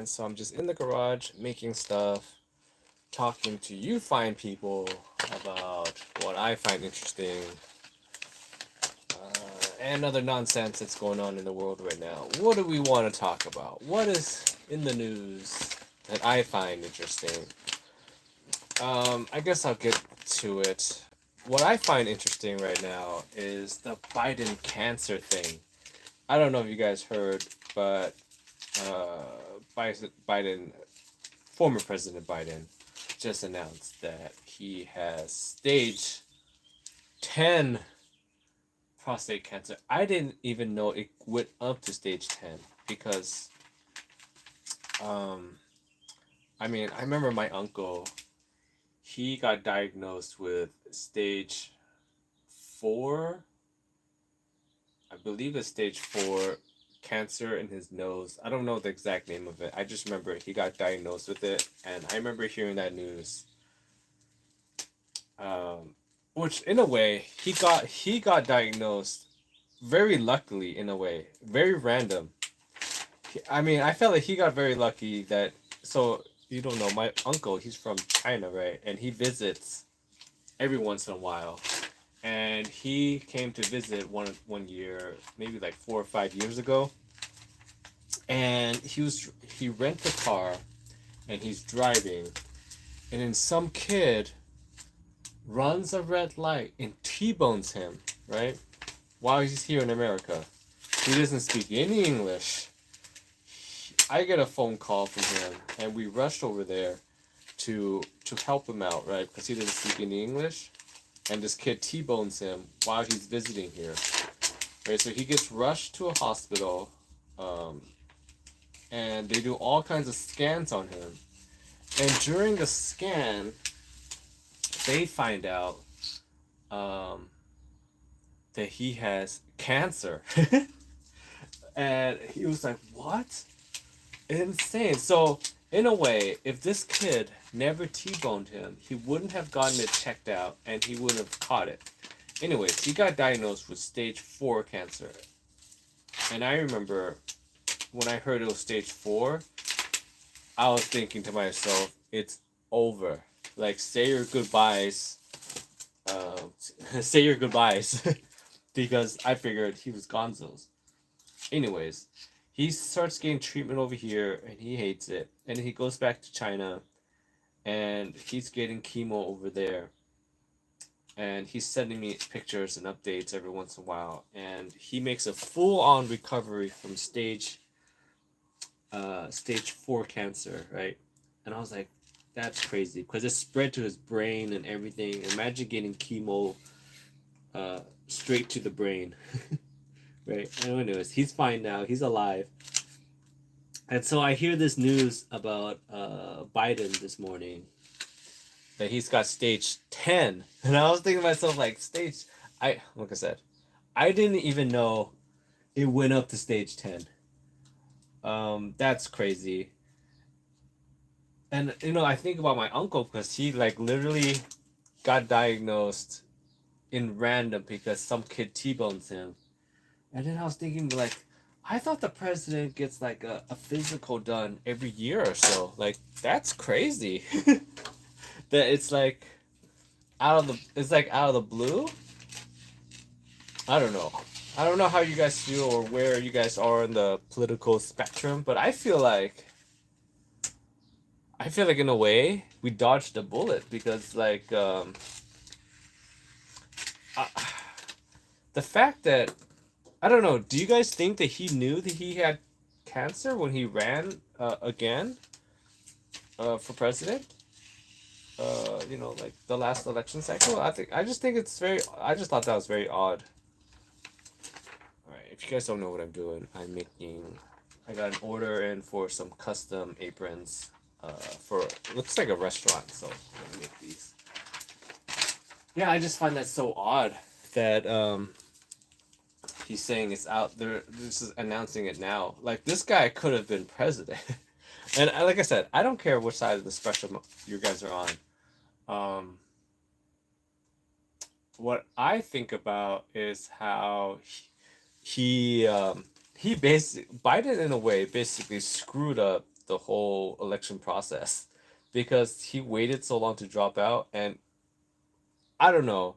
And so I'm just in the garage making stuff, talking to you fine people about what I find interesting and other nonsense that's going on in the world right now. What do we want to talk about? What is in the news that I find interesting? I guess I'll get to it. What I find interesting right now is the Biden cancer thing. I don't know if you guys heard, but uh, Biden, former President Biden, just announced that he has stage 10 prostate cancer. I didn't even know it went up to stage 10 because, um, I mean, I remember my uncle, he got diagnosed with stage 4, I believe it's stage 4 cancer in his nose. I don't know the exact name of it. I just remember he got diagnosed with it, and I remember hearing that news. Um, which in a way he got diagnosed very luckily in a way, very random. I mean, I felt like he got very lucky that so you don't know my uncle. He's from China, right? And he visits every once in a while. And he came to visit one year, maybe like 4 or 5 years ago. And he rent a car, and he's driving, and then some kid runs a red light and T-bones him, right? While he's here in America. He doesn't speak any English. I get a phone call from him, and we rushed over there to help him out, right? Because he doesn't speak any English, and this kid T-bones him while he's visiting here, right? So he gets rushed to a hospital, um, and they do all kinds of scans on him. And during the scan, they find out um, that he has cancer. And he was like, what? Insane. So, in a way, if this kid never T-boned him, he wouldn't have gotten it checked out and he wouldn't have caught it. Anyways, he got diagnosed with stage 4 cancer. And I remember when I heard it was stage 4, I was thinking to myself, it's over. Like, say your goodbyes. Say your goodbyes. Because I figured he was gonzo's. Anyways, he starts getting treatment over here and he hates it. And he goes back to China and he's getting chemo over there. And he's sending me pictures and updates every once in a while. And he makes a full on recovery from stage 4 cancer, right? And I was like, that's crazy because it spread to his brain and everything. Imagine getting chemo straight to the brain. Right. And anyways, he's fine now. He's alive. And so I hear this news about Biden this morning that he's got stage 10. And I was thinking to myself, like, like I said, I didn't even know it went up to stage 10. That's crazy. And, I think about my uncle because he, like, literally got diagnosed in random because some kid T-bones him. And then I was thinking, like, I thought the president gets, like, a physical done every year or so. Like, that's crazy. That it's like out of the blue. I don't know. I don't know how you guys feel or where you guys are in the political spectrum, but I feel like in a way we dodged a bullet because uh, the fact that I don't know. Do you guys think that he knew that he had cancer when he ran again for president? Like the last election cycle. I just thought that was very odd. All right, if you guys don't know what I'm doing, I got an order in for some custom aprons. For looks like a restaurant, so I'm gonna make these. Yeah, I just find that so odd that he's saying it's out there. This is announcing it now. Like this guy could have been president. And like I said, I don't care which side of the spectrum you guys are on. What I think about is how he basically Biden in a way basically screwed up the whole election process because he waited so long to drop out, and I don't know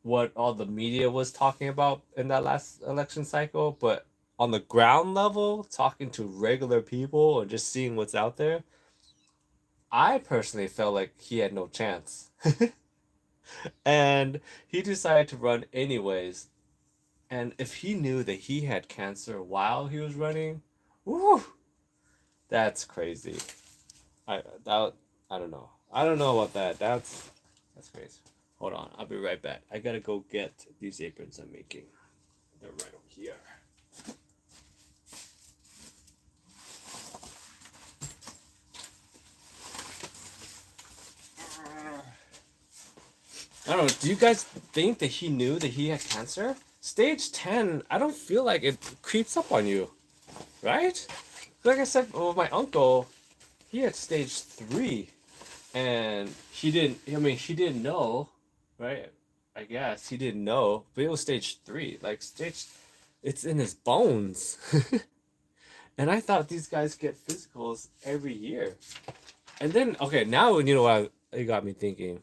what all the media was talking about in that last election cycle, but on the ground level, talking to regular people and just seeing what's out there, I personally felt like he had no chance. And he decided to run anyways. And if he knew that he had cancer while he was running, woo, that's crazy. That I don't know. I don't know about that. That's crazy. Hold on, I'll be right back. I gotta go get these aprons I'm making. They're right over here. I don't know. Do you guys think that he knew that he had cancer? Stage 10, I don't feel like it creeps up on you, right? Like I said, well, my uncle, he had stage 3, and he didn't, I mean, he didn't know, right? I guess he didn't know, but it was stage 3. Like, it's in his bones. And I thought these guys get physicals every year. And then, okay, now you know what it got me thinking.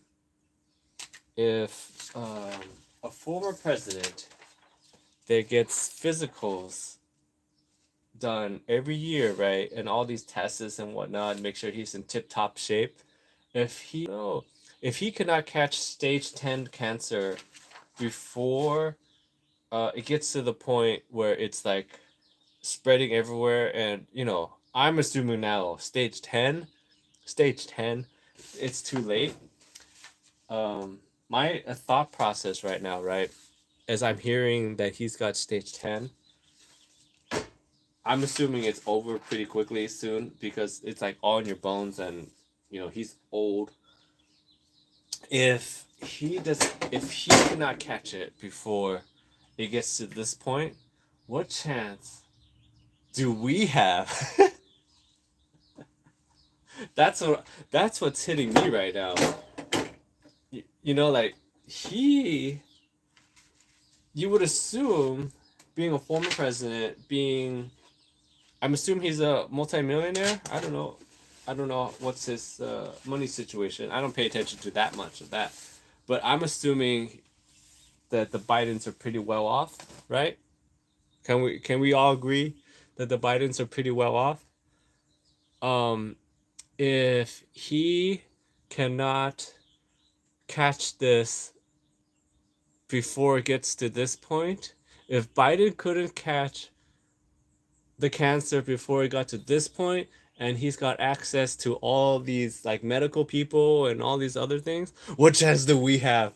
If a former president that gets physicals done every year, right, and all these tests and whatnot, make sure he's in tip-top shape, if he cannot catch stage 10 cancer before it gets to the point where it's like spreading everywhere, and I'm assuming now stage 10, it's too late. My thought process right now, right, as I'm hearing that he's got stage 10, I'm assuming it's over pretty quickly soon because it's like all in your bones, and he's old. If he cannot catch it before it gets to this point, what chance do we have? That's what's hitting me right now. Like he you would assume, being a former president, I'm assuming he's a multimillionaire. I don't know what's his money situation. I don't pay attention to that much of that, but I'm assuming that the Bidens are pretty well off, right? Can we all agree that the Bidens are pretty well off? Um, if he cannot catch this before it gets to this point, if Biden couldn't catch the cancer before it got to this point, and he's got access to all these like medical people and all these other things, what chance do we have?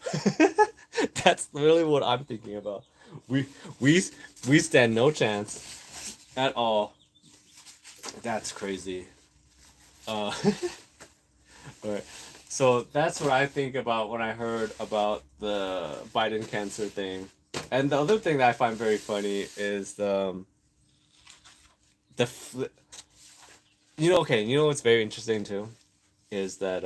That's really what I'm thinking about. We we we stand no chance at all. That's crazy. Uh, all right. So that's what I think about when I heard about the Biden cancer thing. And the other thing that I find very funny is the fl- okay, what's very interesting too is that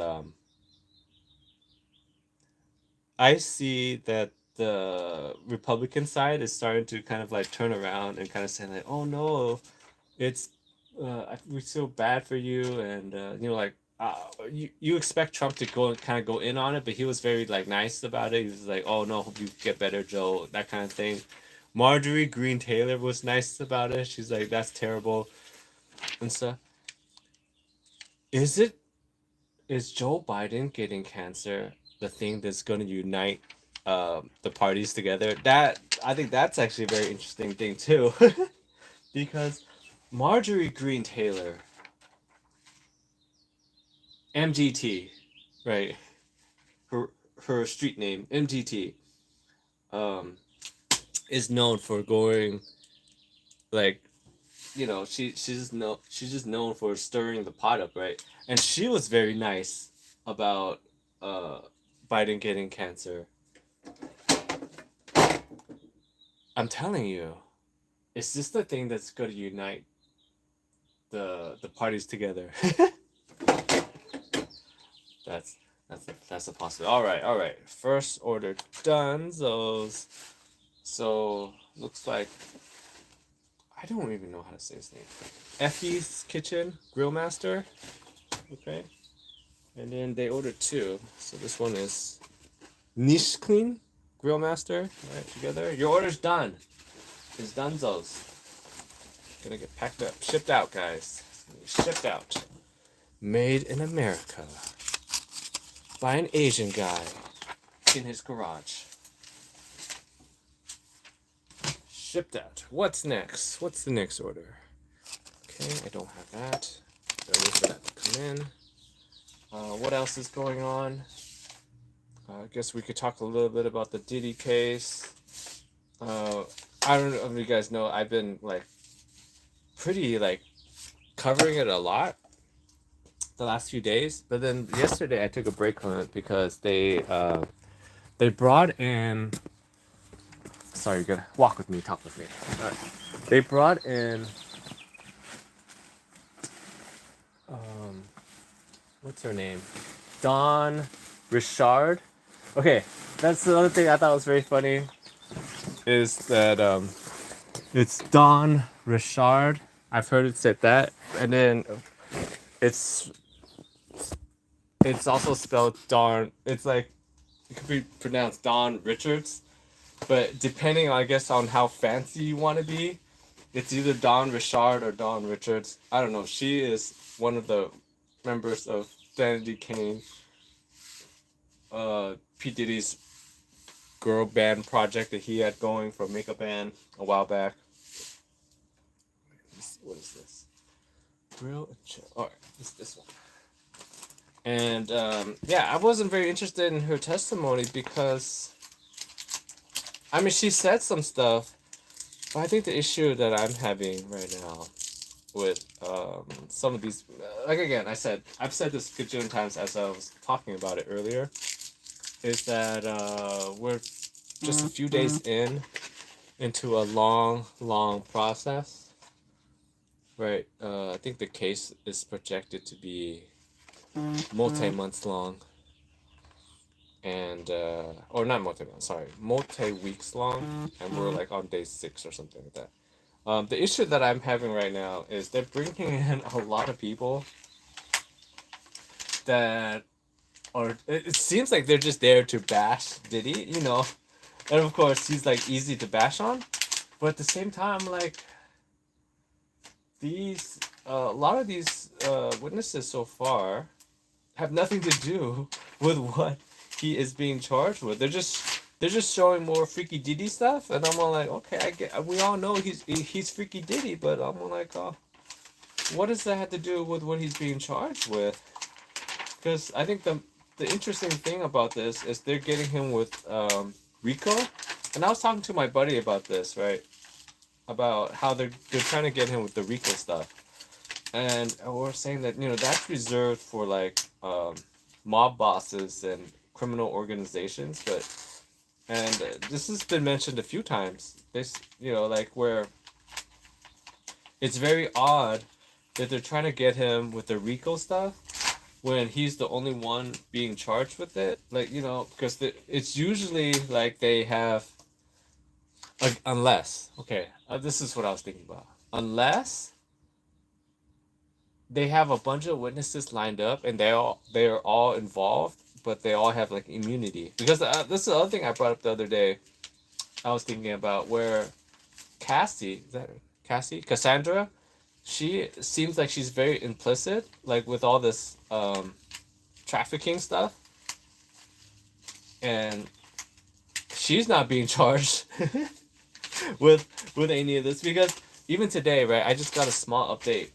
I see that the Republican side is starting to kind of like turn around and kind of say like, "Oh no, it's we feel bad for you," and like you expect Trump to go in on it, but he was very like nice about it. He was like, "Oh no, hope you get better, Joe," that kind of thing. Marjorie Green Taylor was nice about it. She's like, "That's terrible," and stuff. Is it is Joe Biden getting cancer the thing that's going to unite the parties together? That I think that's actually a very interesting thing too, because Marjorie Green Taylor, MGT, right? Her her street name MGT, um, is known for going like she's just known for stirring the pot up, right? And she was very nice about uh Biden getting cancer. I'm telling you, is this the thing that's going to unite the parties together? that's that's a possibility. All right. First order done. So looks like I don't even know how to say his name. Effie's Kitchen Grill Master. Okay. And then they ordered two. So this one is Niche Clean Grill Master. All right, together. Your order's done. It's donezo's. Gonna get packed up, shipped out, guys. Shipped out. Made in America by an Asian guy in his garage. Shipped out. What's next? What's the next order? Okay, I don't have that. Gotta wait for that to come in. What else is going on? I guess we could talk a little bit about the Diddy case. I don't know if you guys know, I've been like pretty like covering it a lot the last few days, but then yesterday I took a break from it because they brought in. Sorry, you're gonna walk with me, talk with me. All right. They brought in what's her name? Dawn Richard. Okay, that's the other thing I thought was very funny. Is that it's Dawn Richard. I've heard it said that, and then it's also spelled Dawn. It's like it could be pronounced Dawn Richards, but depending, I guess, on how fancy you want to be, it's either Dawn Richard or Dawn Richards. I don't know. She is one of the members of Danity Kane, P Diddy's girl band project that he had going for Makeup Band a while back. What is this? Grill and chill. All right, it's this one. And yeah, I wasn't very interested in her testimony because, I mean, she said some stuff, but I think the issue that I'm having right now with some of these, like again, I've said this a gajillion times as I was talking about it earlier, is that we're just a few days into a long process, right? I think the case is projected to be multi-months long, and or not multi-months, sorry, multi-weeks long, and we're like on day 6 or something like that. The issue that I'm having right now is they're bringing in a lot of people that are. It seems like they're just there to bash Diddy, you know, and of course he's like easy to bash on, but at the same time, like these a lot of these witnesses so far have nothing to do with what he is being charged with. They're just showing more freaky Diddy stuff, and I'm all like, okay, I get. We all know he's freaky Diddy, but I'm all like, oh, what does that have to do with what he's being charged with? Because I think the interesting thing about this is they're getting him with RICO, and I was talking to my buddy about this, right? About how they're trying to get him with the RICO stuff, and we're saying that that's reserved for like mob bosses and criminal organizations, but and this has been mentioned a few times. This like where it's very odd that they're trying to get him with the RICO stuff when he's the only one being charged with it. Like because it's usually like they have like unless this is what I was thinking about, unless they have a bunch of witnesses lined up and they're all involved, but they all have like immunity. Because this is the other thing I brought up the other day. I was thinking about where Cassandra, she seems like she's very implicit, like with all this trafficking stuff, and she's not being charged with any of this, because even today, right? I just got a small update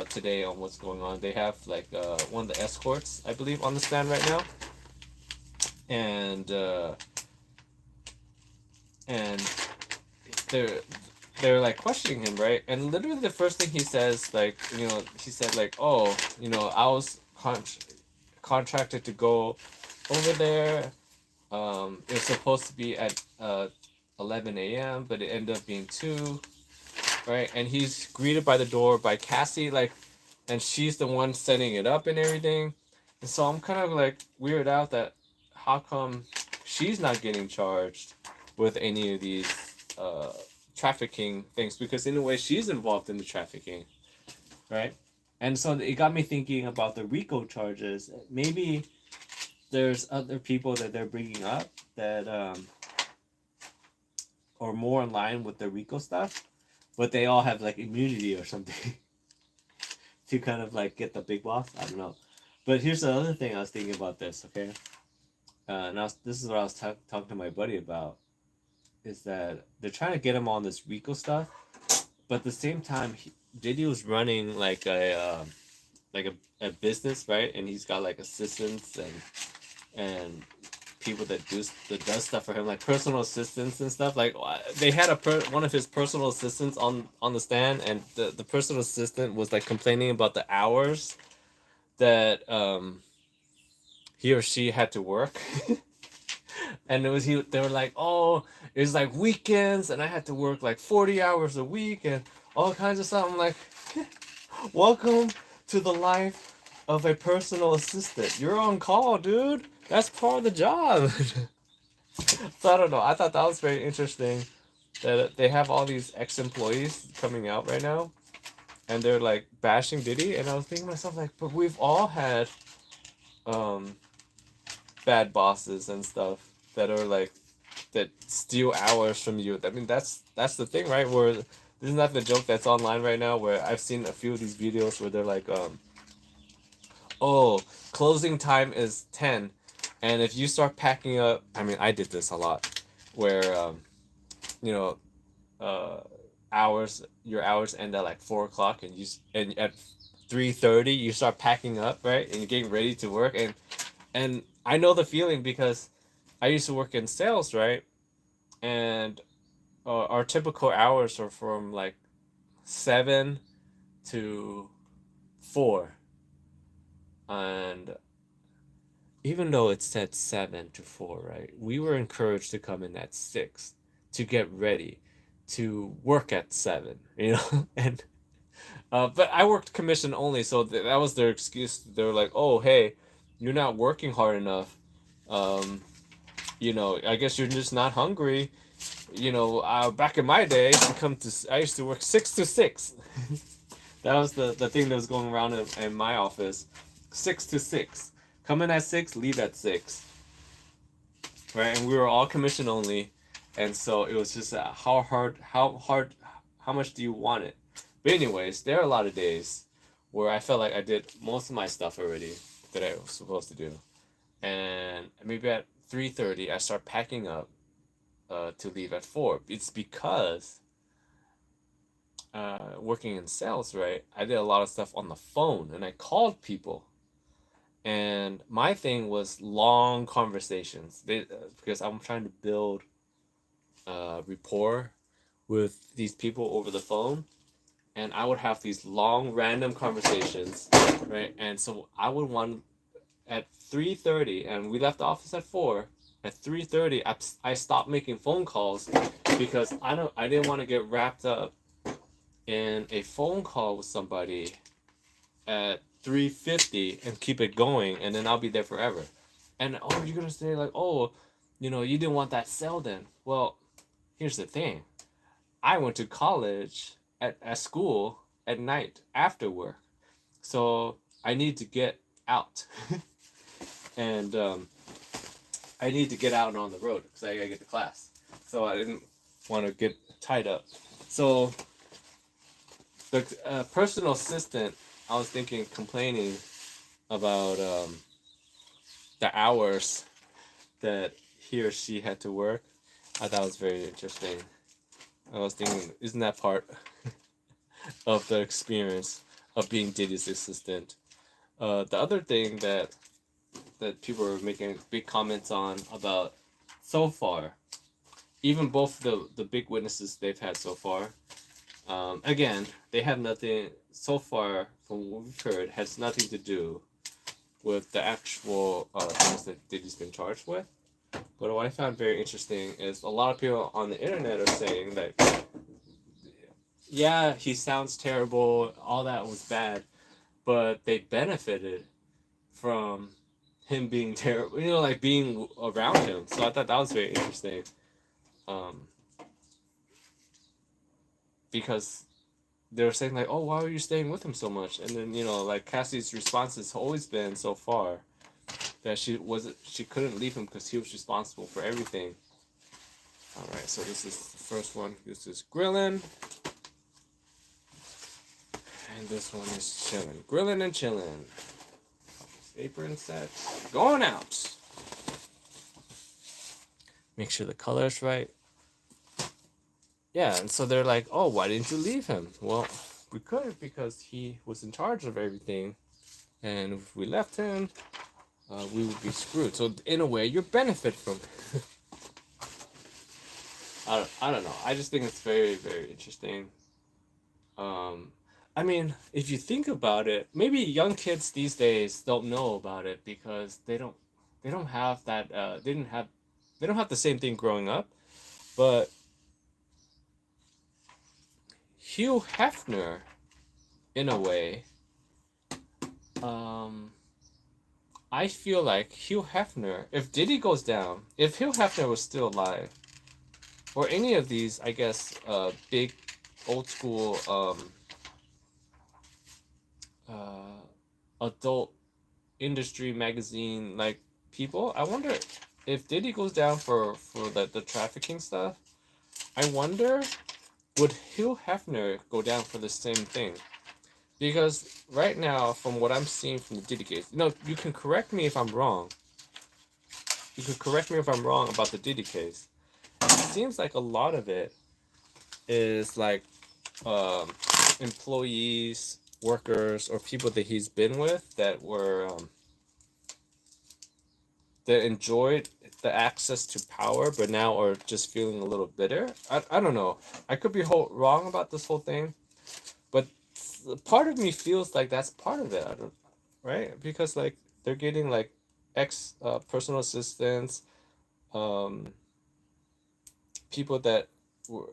today on what's going on. They have like one of the escorts, I believe, on the stand right now, and they're like questioning him, right? And literally the first thing he says, like he said like, oh, I was contracted to go over there. It was supposed to be at 11 a.m., but it ended up being 2. Right, and he's greeted by the door by Cassie, like, and she's the one setting it up and everything. And so I'm kind of like weirded out that how come she's not getting charged with any of these trafficking things, because in a way she's involved in the trafficking, right? And so it got me thinking about the RICO charges. Maybe there's other people that they're bringing up that are more in line with the RICO stuff, but they all have like immunity or something to kind of like get the big boss. I don't know. But here's the other thing I was thinking about this. Okay, this is what I was talking to my buddy about. Is that they're trying to get him on this RICO stuff, but at the same time, Diddy was running like a business, right? And he's got like assistants and people that does stuff for him, like personal assistants and stuff. Like they had one of his personal assistants on the stand, and the personal assistant was like complaining about the hours that he or she had to work. And they were like, oh, it was like weekends and I had to work like 40 hours a week and all kinds of stuff. I'm like, welcome to the life of a personal assistant. You're on call, dude. That's part of the job. So I don't know. I thought that was very interesting that they have all these ex-employees coming out right now and they're like bashing Diddy, and I was thinking to myself like, but we've all had um bad bosses and stuff that are like that steal hours from you. I mean, that's the thing, right? Where isn't that the joke that's online right now? Where I've seen a few of these videos where they're like, oh, closing time is 10, and if you start packing up, I mean, I did this a lot, where you know, uh, your hours end at like 4 o'clock, and at 3:30 you start packing up, right, and you're getting ready to work, and I know the feeling because I used to work in sales, right? And our typical hours are from like 7 to 4, and even though it said 7 to 4, right, we were encouraged to come in at 6 to get ready to work at 7, and but I worked commission only, so that was their excuse. They were like, "Oh, hey, you're not working hard enough. Um, I guess you're just not hungry." Back in my day, I used to work 6 to 6. That was the thing that was going around in my office. 6 to 6. Come in at 6, leave at 6. Right, and we were all commission only, and so it was just how much do you want it? But anyways, there are a lot of days where I felt like I did most of my stuff already that I was supposed to do, and maybe at 3:30 I start packing up to leave at 4. It's because working in sales, right? I did a lot of stuff on the phone, and I called people. And my thing was long conversations, because I'm trying to build rapport with these people over the phone, and I would have these long random conversations, right? And so I would want at 3:30, and we left the office at 4. At 3:30, I stopped making phone calls because I didn't want to get wrapped up in a phone call with somebody at 3:50 and keep it going, and then I'll be there forever. And oh, you're gonna say like, oh, you didn't want that sale then. Well, here's the thing. I went to college at school at night after work, so I need to get out, and I need to get out and on the road because I gotta get to class. So I didn't want to get tied up. So the personal assistant, I was thinking, complaining about the hours that he or she had to work. I thought it was very interesting. I was thinking, isn't that part of the experience of being Diddy's assistant? The other thing that people are making big comments on about so far, even both the big witnesses they've had so far, again, they have nothing so far from what we've heard, has nothing to do with the actual things that Diddy's been charged with. But what I found very interesting is a lot of people on the internet are saying that, yeah, he sounds terrible, all that was bad, but they benefited from him being terrible, like being around him. So I thought that was very interesting. Um, because they were saying like, oh, why are you staying with him so much? And then like Cassie's response has always been so far that she couldn't leave him because he was responsible for everything. All right, so this is the first one. This is grilling, and this one is chilling. Grilling and chilling. Apron set. Going out. Make sure the color is right. Yeah, and so they're like, oh, why didn't you leave him? Well, we couldn't because he was in charge of everything. And if we left him, we would be screwed. So in a way, you benefit from it. I don't know. I just think it's very, very interesting. I mean, if you think about it, maybe young kids these days don't know about it because they don't have that they don't have the same thing growing up. But Hugh Hefner, in a way, I feel like Hugh Hefner, if Diddy goes down, if Hugh Hefner was still alive, or any of these, I guess, big old school adult industry magazine like people, I wonder if Diddy goes down for the trafficking stuff, I wonder would Hugh Hefner go down for the same thing? Because right now, from what I'm seeing from the Diddy case, you can correct me if I'm wrong. You can correct me if I'm wrong about the Diddy case. It seems like a lot of it is like employees, workers, or people that he's been with that were that enjoyed the access to power, but now are just feeling a little bitter. I don't know. I could be wrong about this whole thing, but part of me feels like that's part of it. I don't, right? Because like they're getting like personal assistants, um, people were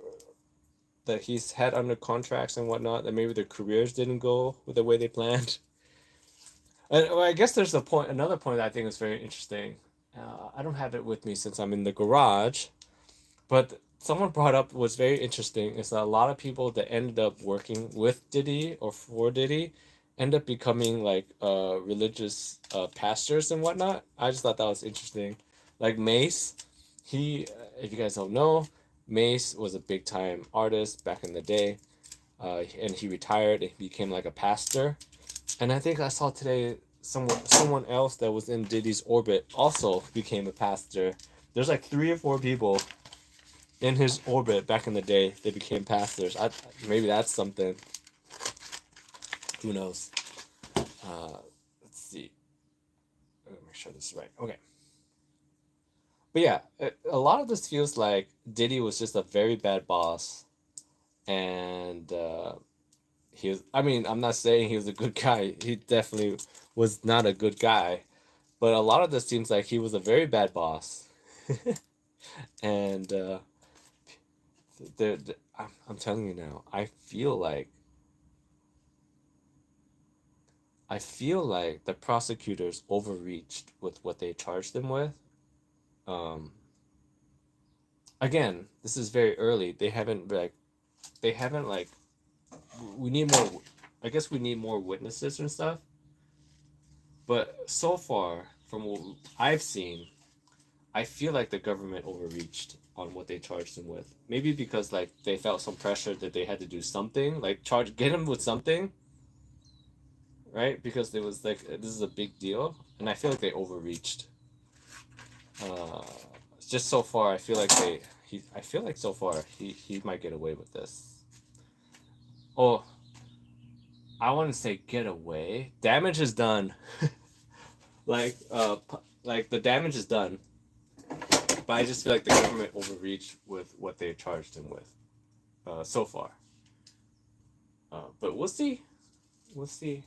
that he's had under contracts and whatnot, that maybe their careers didn't go with the way they planned. And well, I guess there's another point that I think is very interesting. I don't have it with me since I'm in the garage, but someone brought up what's very interesting is that a lot of people that ended up working with Diddy or for Diddy end up becoming like religious pastors and whatnot. I just thought that was interesting. Like Mace, if you guys don't know, Mace was a big time artist back in the day, and he retired and he became like a pastor. And I think I saw today someone else that was in Diddy's orbit also became a pastor. There's like 3 or 4 people in his orbit back in the day they became pastors. Maybe that's something. Who knows? Let's see. Let me make sure this is right. Okay. But yeah, a lot of this feels like Diddy was just a very bad boss, and he was. I mean, I'm not saying he was a good guy. He definitely was not a good guy, but a lot of this seems like he was a very bad boss, and I'm telling you now, I feel like the prosecutors overreached with what they charged them with. Um, Again, this is very early. They haven't like. We need more. I guess we need more witnesses and stuff. But so far, from what I've seen, I feel like the government overreached on what they charged him with. Maybe because like they felt some pressure that they had to do something, like get him with something, right? Because it was like this is a big deal, and I feel like they overreached. Uh, just so far, I feel like I feel like so far he might get away with this. Oh, I want to say get away. Damage is done. like like the damage is done. But I just feel like the government overreached with what they charged him with, so far. But we'll see. We'll see.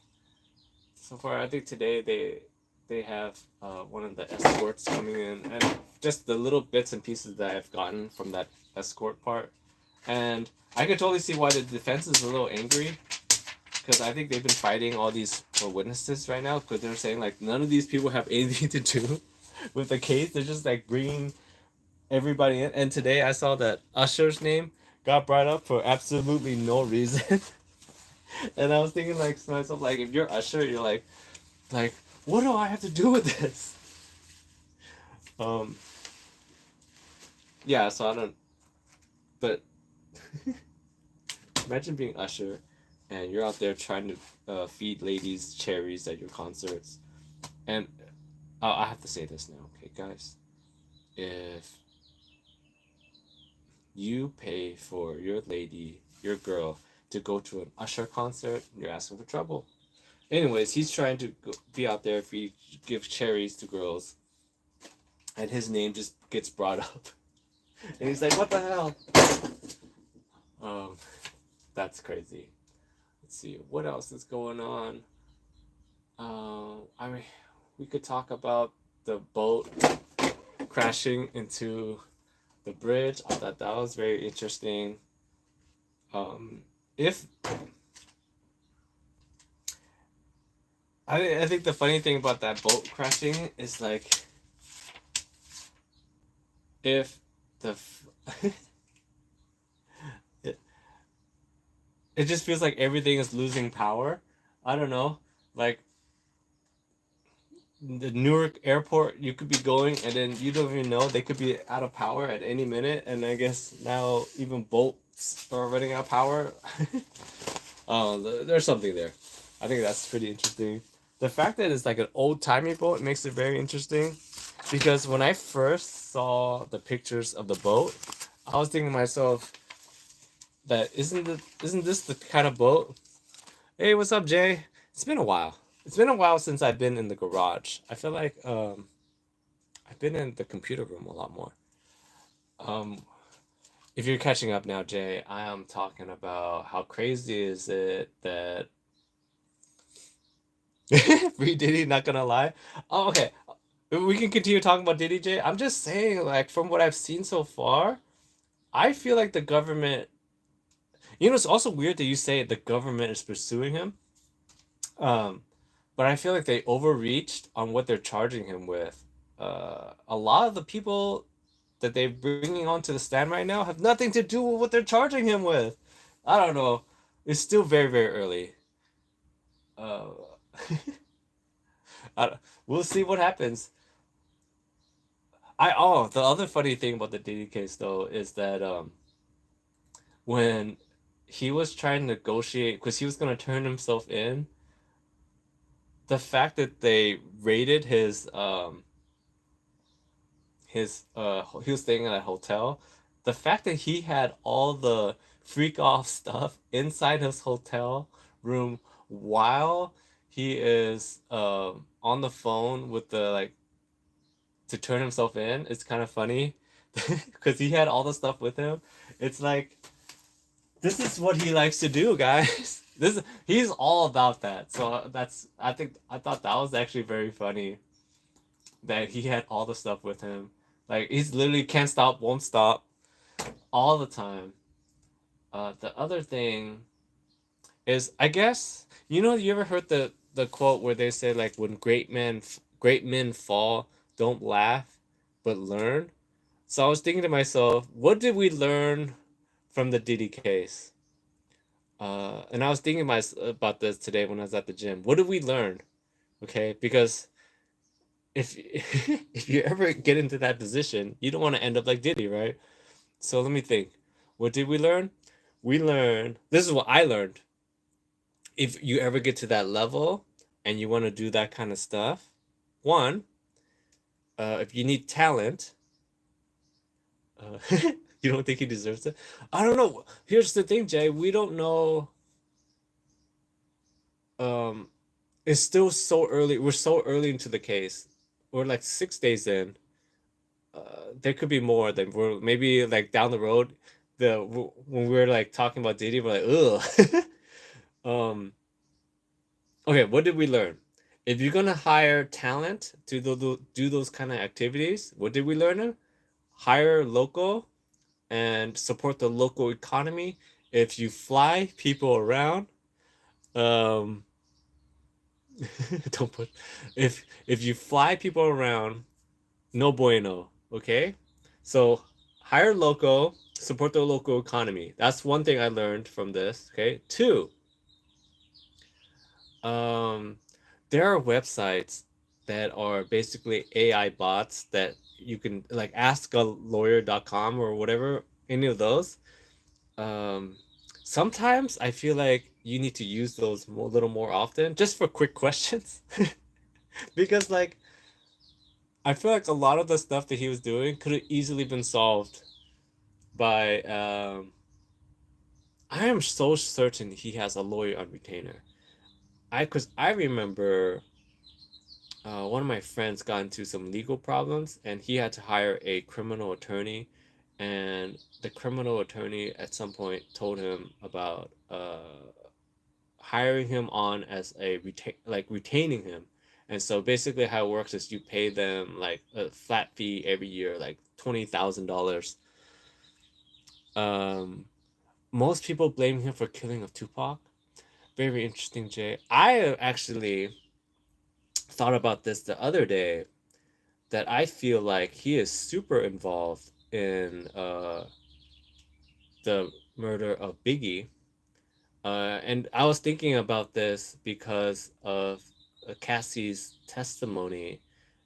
So far, I think today they have one of the escorts coming in, and just the little bits and pieces that I've gotten from that escort part, and I could totally see why the defense is a little angry, because I think they've been fighting all these witnesses right now, because they're saying like none of these people have anything to do with the case. They're just like bringing everybody in. And today I saw that Usher's name got brought up for absolutely no reason. And I was thinking like to myself, like if you're Usher, you're like, what do I have to do with this? Um, yeah, so I don't. But imagine being Usher, and you're out there trying to feed ladies cherries at your concerts. And I have to say this now, okay, guys. If you pay for your lady, your girl, to go to an Usher concert, you're asking for trouble. Anyways, he's trying to be out there if he give cherries to girls, and his name just gets brought up, and he's like, "What the hell?" Um, that's crazy. Let's see what else is going on. I mean, we could talk about the boat crashing into the bridge. I thought that was very interesting. If I think the funny thing about that boat crashing is like if the it, it just feels like everything is losing power. I don't know. Like the Newark airport, you could be going and then you don't even know they could be out of power at any minute. And I guess now even boats are running out of power. Oh, there's something there. I think that's pretty interesting. The fact that it's like an old timey boat makes it very interesting, because when I first saw the pictures of the boat, I was thinking to myself that isn't this the kind of boat? Hey, what's up, Jay? It's been a while. It's been a while since I've been in the garage. I feel like I've been in the computer room a lot more. Um, if you're catching up now, Jay, I am talking about how crazy is it that free Diddy, not gonna lie. Oh, okay. We can continue talking about Diddy J. I'm just saying, like, from what I've seen so far, I feel like the government. You know, it's also weird that you say the government is pursuing him. Um, but I feel like they overreached on what they're charging him with. A lot of the people that they're bringing onto the stand right now have nothing to do with what they're charging him with. I don't know. It's still very, very early. Uh, we'll see what happens. The other funny thing about the Diddy case though is that when he was trying to negotiate because he was gonna turn himself in, the fact that they raided his he was staying at a hotel, the fact that he had all the freak off stuff inside his hotel room while he is on the phone with the like to turn himself in, it's kind of funny because he had all the stuff with him. It's like this is what he likes to do, guys. This he's all about that. So that's I thought that was actually very funny that he had all the stuff with him. Like he's literally can't stop, won't stop all the time. The other thing is, I guess you ever heard the quote where they say like when great men fall, don't laugh, but learn. So I was thinking to myself, what did we learn from the Diddy case? And I was thinking about this today when I was at the gym. What did we learn? Okay, because if if you ever get into that position, you don't want to end up like Diddy, right? So let me think. What did we learn? We learned. This is what I learned. If you ever get to that level and you want to do that kind of stuff, one, if you need talent, you don't think he deserves it. I don't know. Here's the thing, Jay. We don't know. Um, it's still so early. We're so early into the case. We're like 6 days in. There could be more than we're maybe like down the road. When we're like talking about Diddy, we're like, ugh. um. Okay, what did we learn? If you're gonna hire talent to do those kind of activities, what did we learn? Hire local and support the local economy. If you fly people around, um, don't put if you fly people around, no bueno. Okay, so hire local. Support the local economy. That's one thing I learned from this. Okay. Two, um, there are websites that are basically AI bots that you can like askalawyer.com or whatever, any of those. Um, Sometimes I feel like you need to use those a little more often just for quick questions. Because like I feel like a lot of the stuff that he was doing could have easily been solved by I am so certain he has a lawyer on retainer. I remember one of my friends got into some legal problems and he had to hire a criminal attorney, and the criminal attorney at some point told him about hiring him on as a retaining him. And so basically how it works is you pay them like a flat fee every year, like $20,000. um Most people blame him for killing of Tupac. Very interesting, Jay. I actually thought about this the other day, that I feel like he is super involved in the murder of Biggie. And I was thinking about this because of Cassie's testimony.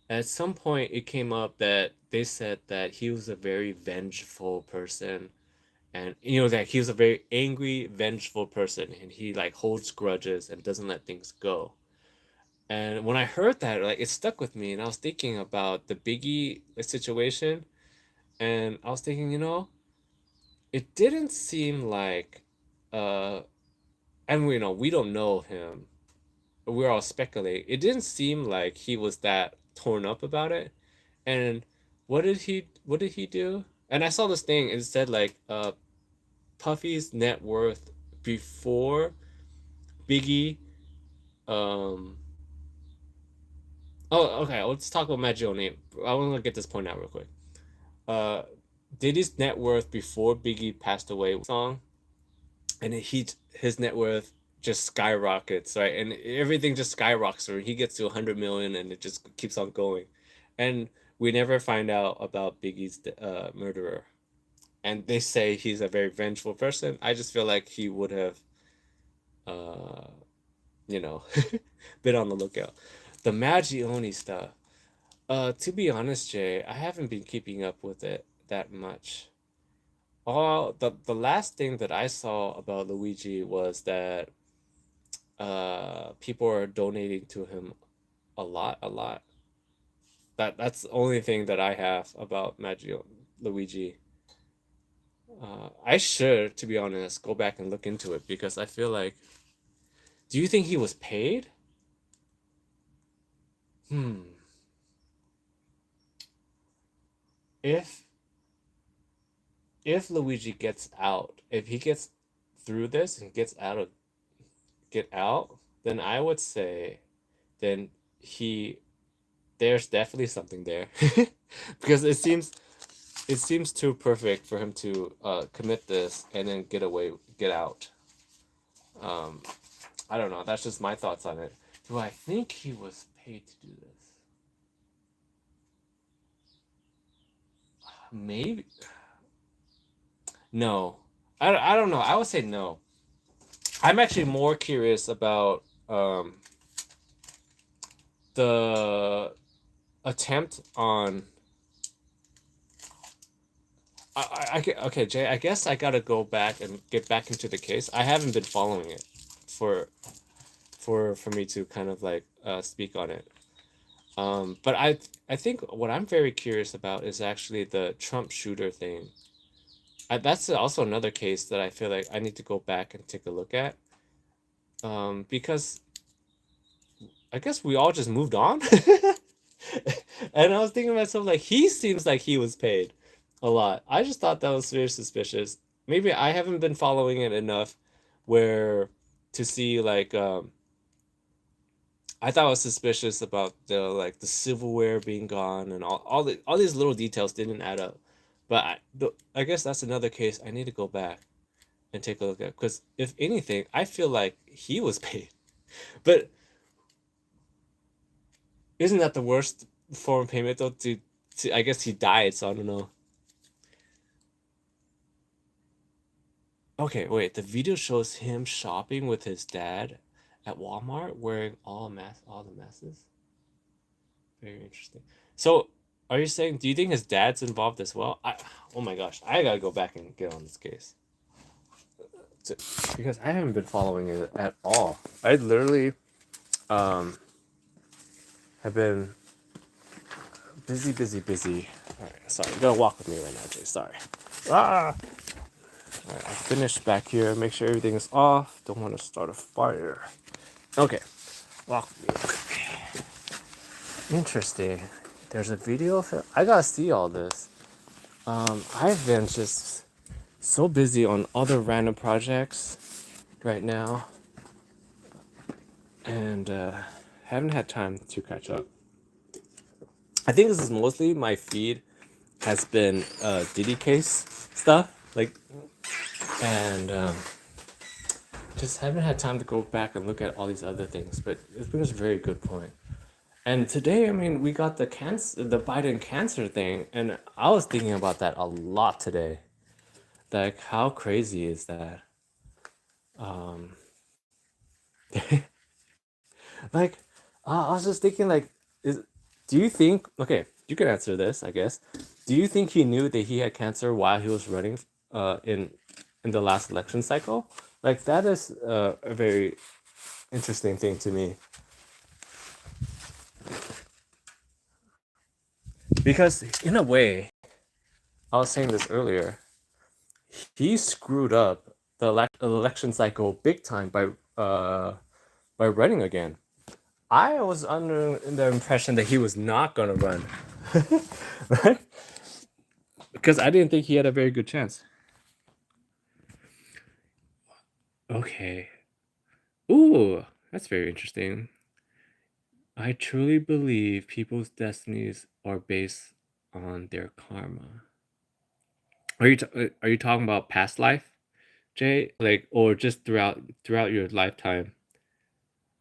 At some point, it came up that they said that he was a very vengeful person, and that he was a very angry, vengeful person, and he like holds grudges and doesn't let things go. And when I heard that, like it stuck with me, and I was thinking about the Biggie situation, and I was thinking, it didn't seem like, uh, and we don't know him. We're all speculating. It didn't seem like he was that torn up about it. And what did he do? And I saw this thing. It said like Puffy's net worth before Biggie. Um. Oh, okay. Let's talk about Magione. I want to get this point out real quick. Uh, Diddy's net worth before Biggie passed away song, and his net worth just skyrockets, right? And everything just skyrockets, or he gets to 100 million, and it just keeps on going. And we never find out about Biggie's murderer. And they say he's a very vengeful person. I just feel like he would have, uh, you know, been on the lookout. The Magione stuff. To be honest, Jay, I haven't been keeping up with it that much. All the last thing that I saw about Luigi was that people are donating to him a lot, a lot. That's the only thing that I have about Maggio Luigi. I should, to be honest, go back and look into it because I feel like. Do you think he was paid? Hmm. If if Luigi gets out, if he gets through this and get out, then I would say, then he there's definitely something there, because it seems too perfect for him to commit this and then get out. Um, I don't know. That's just my thoughts on it. Do I think he was paid to do this? Maybe. No. I don't know. I would say no. I'm actually more curious about the attempt on. Okay, Jay. I guess I gotta go back and get back into the case. I haven't been following it for for me to kind of like speak on it. But I think what I'm very curious about is actually the Trump shooter thing. That's also another case that I feel like I need to go back and take a look at. Because I guess we all just moved on. And I was thinking to myself, like, he seems like he was paid a lot. I just thought that was very suspicious. Maybe I haven't been following it enough where to see like I thought it was suspicious about the silverware being gone, and all these little details didn't add up. But I guess that's another case I need to go back and take a look at, because if anything, I feel like he was paid. But isn't that the worst form of payment though? To I guess he died, so I don't know. Okay, wait. The video shows him shopping with his dad at Walmart wearing all the masses. Very interesting. So, are you saying, do you think his dad's involved as well? Oh my gosh, I gotta go back and get on this case. So- because I haven't been following it at all. I literally um have been busy, busy, busy. All right, sorry, you gotta walk with me right now, Jay. Sorry. Ah. All right, I finished back here. Make sure everything is off. Don't want to start a fire. Okay, walk with me. Interesting. There's a video of it. I gotta see all this. I've been just so busy on other random projects right now, and haven't had time to catch up. I think this is mostly my feed has been Diddy case stuff, like, and just haven't had time to go back and look at all these other things. But it brings a very good point. And today, I mean, we got the Biden cancer thing, and I was thinking about that a lot today. Like, how crazy is that? Um, like, I was just thinking, like, is do you think? Okay, you can answer this, I guess. Do you think he knew that he had cancer while he was running, in the last election cycle? Like, that is a very interesting thing to me because, in a way, I was saying this earlier. He screwed up the election cycle big time by running again. I was under the impression that he was not gonna run, right? Because I didn't think he had a very good chance. Okay. Ooh, that's very interesting. I truly believe people's destinies are based on their karma. Are you talking about past life, Jay? Like, or just throughout your lifetime?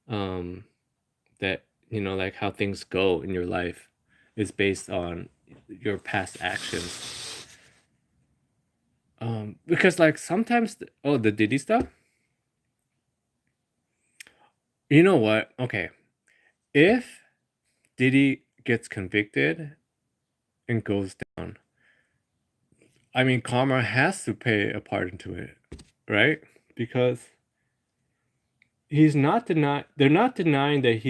Um, that like how things go in your life is based on your past actions. Because like sometimes the Diddy stuff. You know what? Okay, if Diddy gets convicted and goes down, I mean karma has to play a part into it, right? Because they're not denying that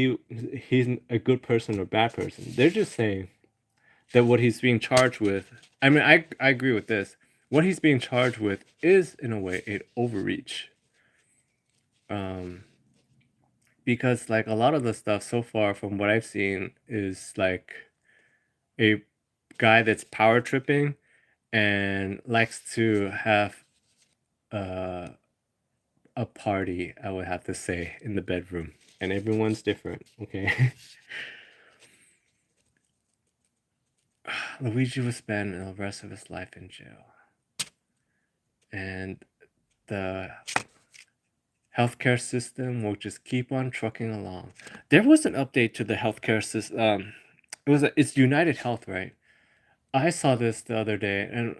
he's a good person or bad person. They're just saying that what he's being charged with, I mean, I agree with this. What he's being charged with is in a way an overreach. Um because like a lot of the stuff so far from what I've seen is like a guy that's power tripping and likes to have uh, a party, I would have to say, in the bedroom. And everyone's different, okay? Luigi will spend the rest of his life in jail. And the healthcare system will just keep on trucking along. There was an update to the healthcare system. It's United Health, right? I saw this the other day, and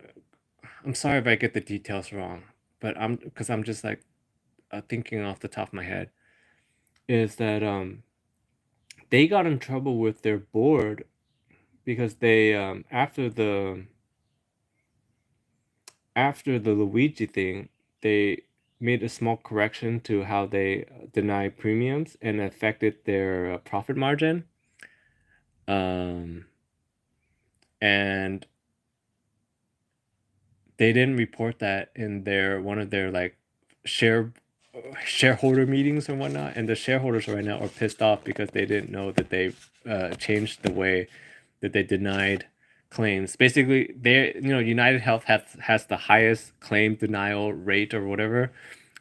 I'm sorry if I get the details wrong, but I'm just like thinking off the top of my head is that they got in trouble with their board because they after the Luigi thing, they made a small correction to how they deny premiums and affected their profit margin. Um, and they didn't report that in their one of their like share shareholder meetings and whatnot. And the shareholders right now are pissed off because they didn't know that they changed the way that they denied claims. Basically, they United Health has the highest claim denial rate or whatever.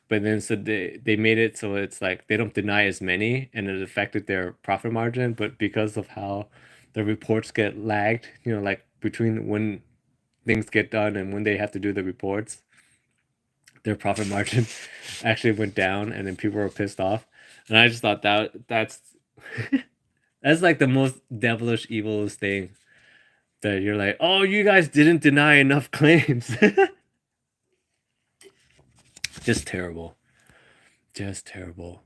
But then so they made it so it's like they don't deny as many and it affected their profit margin. But because of how the reports get lagged, like between when things get done and when they have to do the reports, their profit margin actually went down and then people were pissed off. And I just thought that's that's like the most devilish evilest thing that you're like, oh, you guys didn't deny enough claims. Just terrible. Just terrible.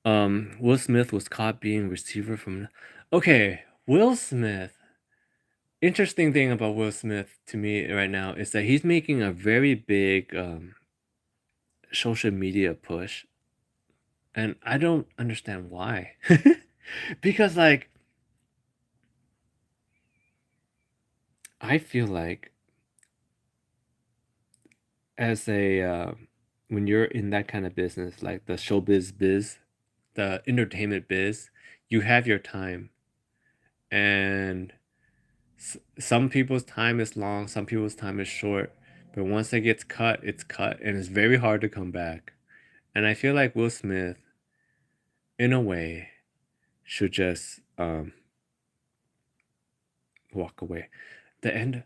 Will Smith was caught being receiver from. Okay, Will Smith. Interesting thing about Will Smith to me right now is that he's making a very big social media push, and I don't understand why. Because like I feel like as a when you're in that kind of business, like the showbiz biz, the entertainment biz, you have your time, and some people's time is long, some people's time is short. But once it gets cut, it's cut, and it's very hard to come back. And I feel like Will Smith, in a way, should just walk away. The end.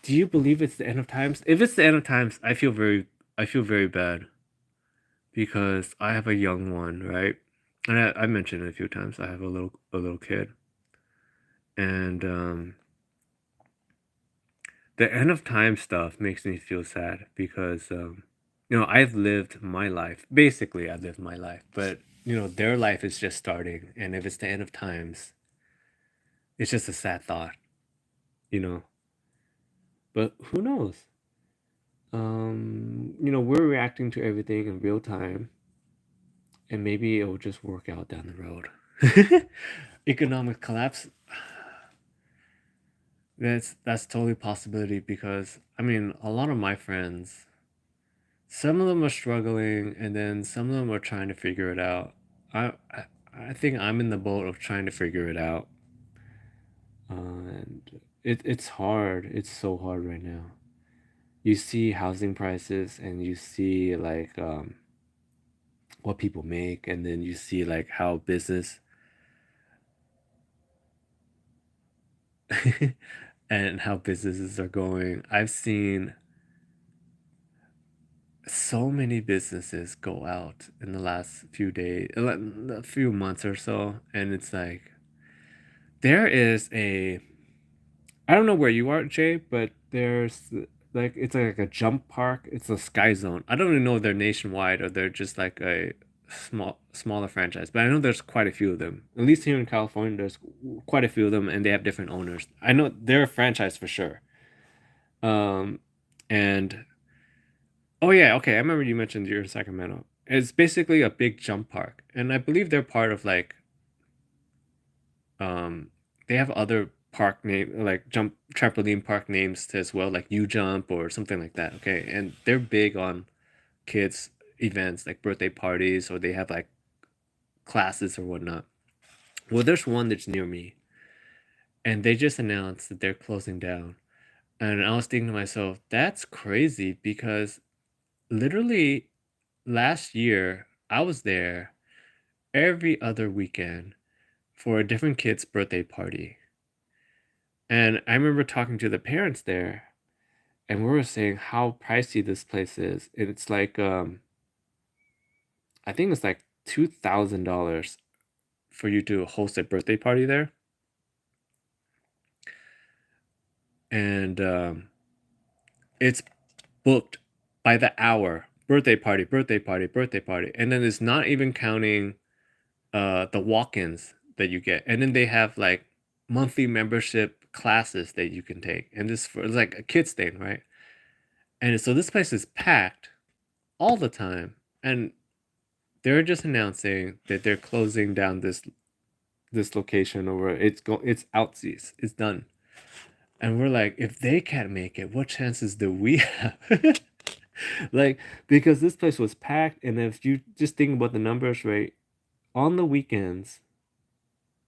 Do you believe it's the end of times? If it's the end of times, I feel very bad because I have a young one, right? And I mentioned it a few times. I have a little kid, and the end of time stuff makes me feel sad because I've lived my life. Basically, I've lived my life, but their life is just starting, and if it's the end of times, it's just a sad thought, you know. But who knows? We're reacting to everything in real time, and maybe it'll just work out down the road. Economic collapse. That's totally a possibility because I mean a lot of my friends, some of them are struggling, and then some of them are trying to figure it out. I think I'm in the boat of trying to figure it out, and it's hard. It's so hard right now. You see housing prices, and you see like what people make, and then you see like how business and how businesses are going. I've seen so many businesses go out in the last few days, a few months or so, and it's like there is a I don't know where you are, Jay, but there's like it's like a jump park. It's a Sky Zone. I don't even know if they're nationwide or they're just like a smaller franchise, but I know there's quite a few of them. At least here in California, there's quite a few of them, and they have different owners. I know they're a franchise for sure. Um, and oh yeah, okay. I remember you mentioned you're in Sacramento. It's basically a big jump park, and I believe they're part of like um they have other park name like jump trampoline park names as well, like U Jump or something like that. Okay, and they're big on kids events like birthday parties or they have like classes or whatnot. Well, there's one that's near me, and they just announced that they're closing down. And I was thinking to myself, that's crazy because literally last year I was there every other weekend for a different kid's birthday party. And I remember talking to the parents there, and we were saying how pricey this place is. And it's like I think it's like $2,000 for you to host a birthday party there. And it's booked by the hour. Birthday party, birthday party, birthday party. And then it's not even counting the walk-ins that you get. And then they have like monthly membership classes that you can take. And this for it's like a kids thing, right? And so this place is packed all the time. And they're just announcing that they're closing down this location over it's outsies. It's done. And we're like, if they can't make it, what chances do we have? Like, because this place was packed, and if you just think about the numbers, right, on the weekends,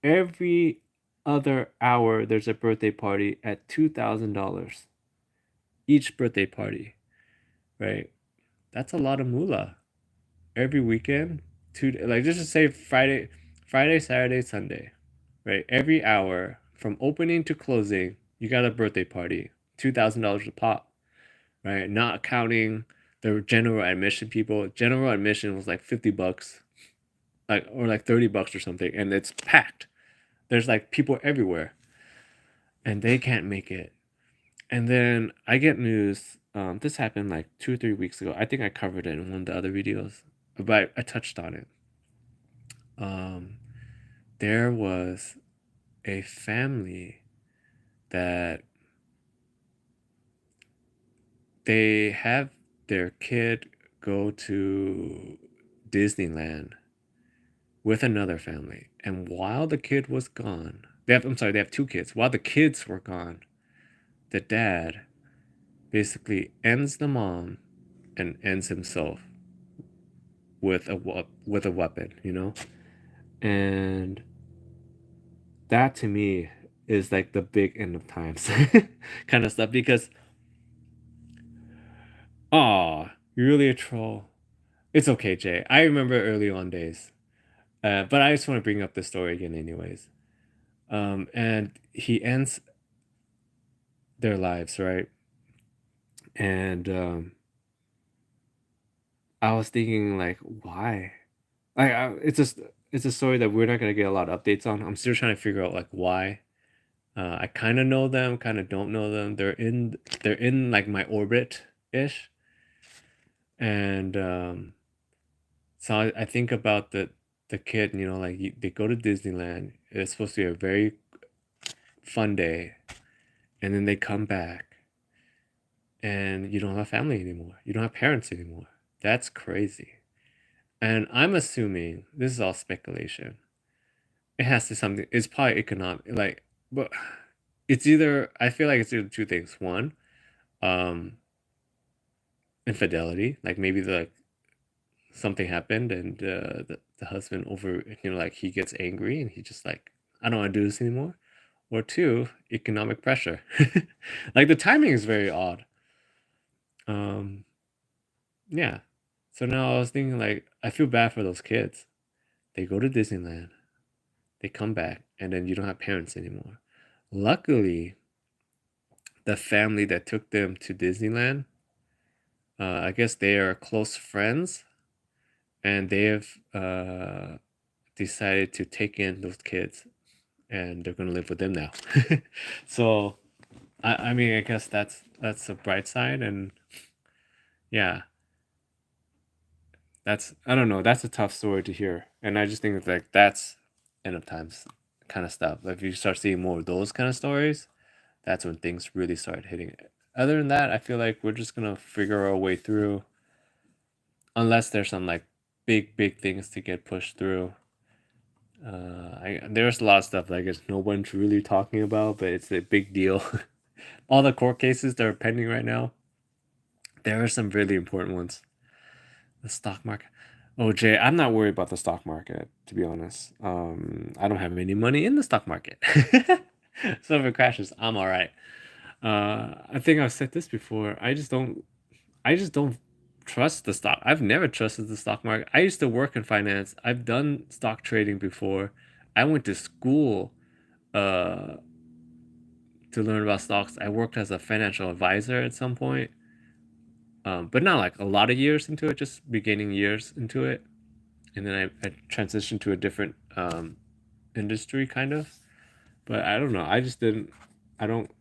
every other hour there's a birthday party at $2,000 each birthday party, right? That's a lot of moolah every weekend. Two like just to say Friday, Saturday, Sunday, right? Every hour from opening to closing, you got a birthday party, $2,000 a pop, right? Not counting the general admission people. General admission was like $50, like or like $30 or something, and it's packed. There's like people everywhere, and they can't make it. And then I get news. This happened like 2 or 3 weeks ago. I think I covered it in one of the other videos, but I touched on it. Um, there was a family that they have their kid go to Disneyland with another family. And while the kid was gone, they have two kids. While the kids were gone, the dad basically ends the mom and ends himself with a weapon, you know? And that to me is like the big end of times kind of stuff because oh, you're really a troll. It's okay, Jay. I remember early on days. But I just want to bring up the story again anyways. And he ends their lives, right? And I was thinking like, why? It's a story that we're not gonna get a lot of updates on. I'm still trying to figure out like why. I kind of know them, kind of don't know them. They're in like my orbit ish, and so I think about the kid. You know, like they go to Disneyland. It's supposed to be a very fun day, and then they come back, and you don't have family anymore. You don't have parents anymore. That's crazy. And I'm assuming this is all speculation. It has to something. It's probably economic, like, but it's either. I feel like it's either two things. One, um, infidelity. Like maybe like something happened and the husband over, you know, like he gets angry and he just like, I don't want to do this anymore. Or two, economic pressure. Like the timing is very odd. Um, yeah. So now I was thinking like I feel bad for those kids. They go to Disneyland, they come back, and then you don't have parents anymore. Luckily, the family that took them to Disneyland, I guess they are close friends, and they have decided to take in those kids, and they're gonna live with them now. So, I mean, I guess that's a bright side, and yeah, that's I don't know. That's a tough story to hear, and I just think it's like that's end of times kind of stuff. Like if you start seeing more of those kind of stories, that's when things really start hitting it. Other than that, I feel like we're just gonna figure our way through, unless there's some like big things to get pushed through. There's a lot of stuff that I guess no one's really talking about, but it's a big deal. All the court cases that are pending right now, there are some really important ones. The stock market. Oh, Jay, I'm not worried about the stock market, to be honest. I don't have any money in the stock market. So if it crashes, I'm all right. I think I've said this before. I just don't trust the stock. I've never trusted the stock market. I used to work in finance. I've done stock trading before. I went to school uh, to learn about stocks. I worked as a financial advisor at some point, but not like a lot of years into it, just beginning years into it. And then I transitioned to a different industry, kind of. But I don't know. I just didn't. I don't.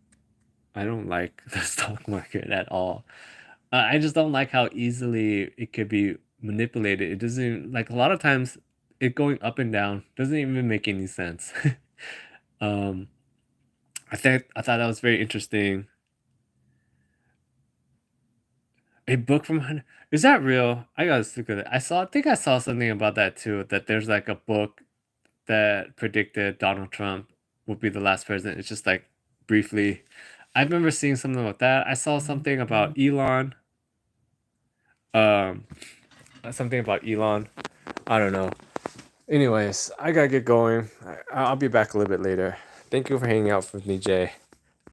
I don't like the stock market at all. I just don't like how easily it could be manipulated. It doesn't like a lot of times it going up and down doesn't even make any sense. um, I thought that was very interesting. A book from is that real? I gotta look at it. I think I saw something about that too. That there's like a book that predicted Donald Trump would be the last president. It's just like briefly. I remember seeing something about that. I saw something about Elon. Um, something about Elon. I don't know. Anyways, I gotta get going. I'll be back a little bit later. Thank you for hanging out with me, Jay.